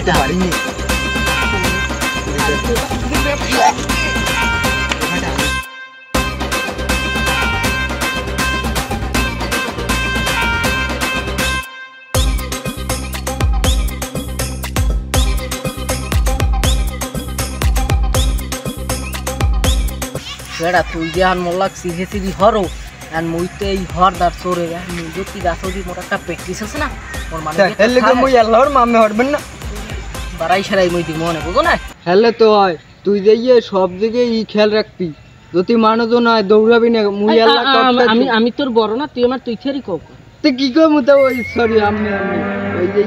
তো পারিনি বেড়া তুই যে আর মোল্লাক সিহেসিবি হরো আর মুইতে এই হরদার চোরে মুই যদি গাছদি মোর একটা প্র্যাকটিস আছে না মোর মানে হেলে তো মুই আল্লাহর মামে হরবেন না বাড়াই সারাই মুই দিব মনে বুঝো না হেলে তো হয় তুই যে সব দিকে ই খেয়াল রাখবি যদি মানুষ না দৌড়াবি না মুই আল্লাহ আমি তোর বড় না তুই আমার তুই থেরি কও তুই কি কই মুতা ওই সরি আমি ওই যে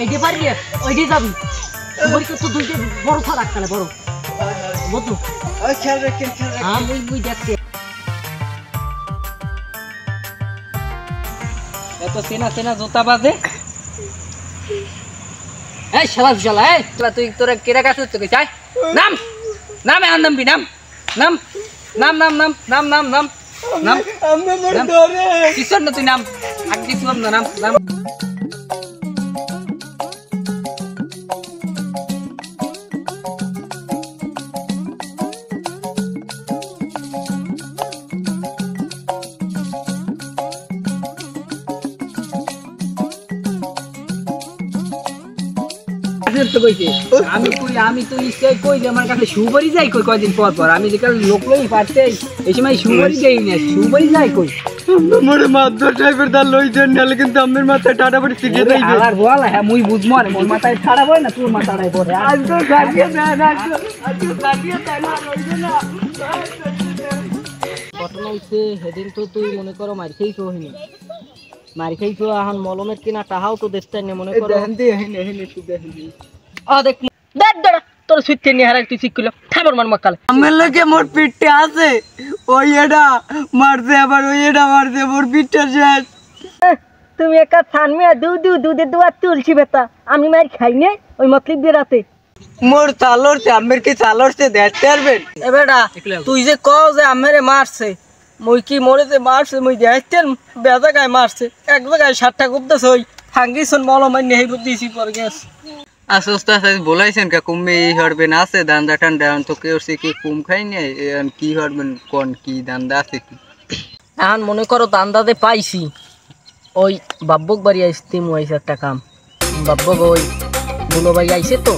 এইটা পারি ওইটাই যাবি তোমার তো দুইটা বড় ছাড়া রাখতে বড় বুঝলো ওই খেয়াল রাখেন হ্যাঁ মুই দেখতে এত চেনা জুতা বাজে এই শালা শালা এই শালা তুই তোরা কেরা কাছে তুই চাই নাম নাম এখন নামবি নাম নাম নাম নাম নাম নাম নাম নাম নাম আমি মোর ডরে কিসর না তুই নাম আগে কিছু নাম নাম নাম আমি তো ইচ্ছাই কই যে আমার কাছে সুবারি যাই কই কয়দিন পর পর আমি যেকাল লোক লই পারতে এই সময় সুবারি দেই না সুবারি যাই কই মোরে মাদ্রাস টাইপের দা লই দেন নালে কিন্তু আমার মাথায় টাটা পড়ে শিখে দেই আর বল হ্যাঁ মুই বুঝমু আর মোর মাথায় ঠাড়া বয় না তোর মাথায় পড়ে আজ তো গাড়িয়ে না আজ তো গাড়িয়ে তাই না লইবে না ঘটনা হইছে সেদিন তো তুই মনে করো মার খেই কহিনি মার খেই তো এখন মলমের কিনা টাহাও তো দেখতেন না মনে করো দেখেন দি হেনে তুই দেখেন দি দেখ দেখ দড়া তোর সুইতে নিয়ে হারাই তুই শিখল খাবার মান মকাল আমার লাগে মোর পিঠে আছে ওই এটা মারছে আবার ওই এটা মারছে মোর পিঠটা শেষ তুমি একা ছানমিয়া দুধে দুয়া তুলছি বেটা আমি মার খাই নে ওই মতলব দিয়ে রাতে মোর চালরছে আমের কি চালরছে দেখতে পারবেন এ বেটা তুই যে কও যে আমেরে মারছে মই কি মোরে যে মারছে মই দেখতেন বেজা গায় মারছে এক জায়গায় 60টা কুপদাস ওই ফাঙ্গিসন মলমাই নেই দিছি পর গেছ আস্তে আস্তে বলাইছেন কা কুমে এই হরবেন আছে দান্দা টান্ডা তো কেউ সে কি কুম খাই নাই কি হরবেন কোন কি দান্দা আছে কি এখন মনে করো দান্দাতে পাইছি ওই বাব্বক বাড়ি আসতে মুইছে একটা কাম বাব্বক ওই বুলো ভাই আইছে তো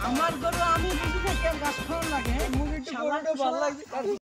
আমার গরু আমি বুঝি না কেন গাছ খাওয়া লাগে মুরগিটা ভালো লাগছে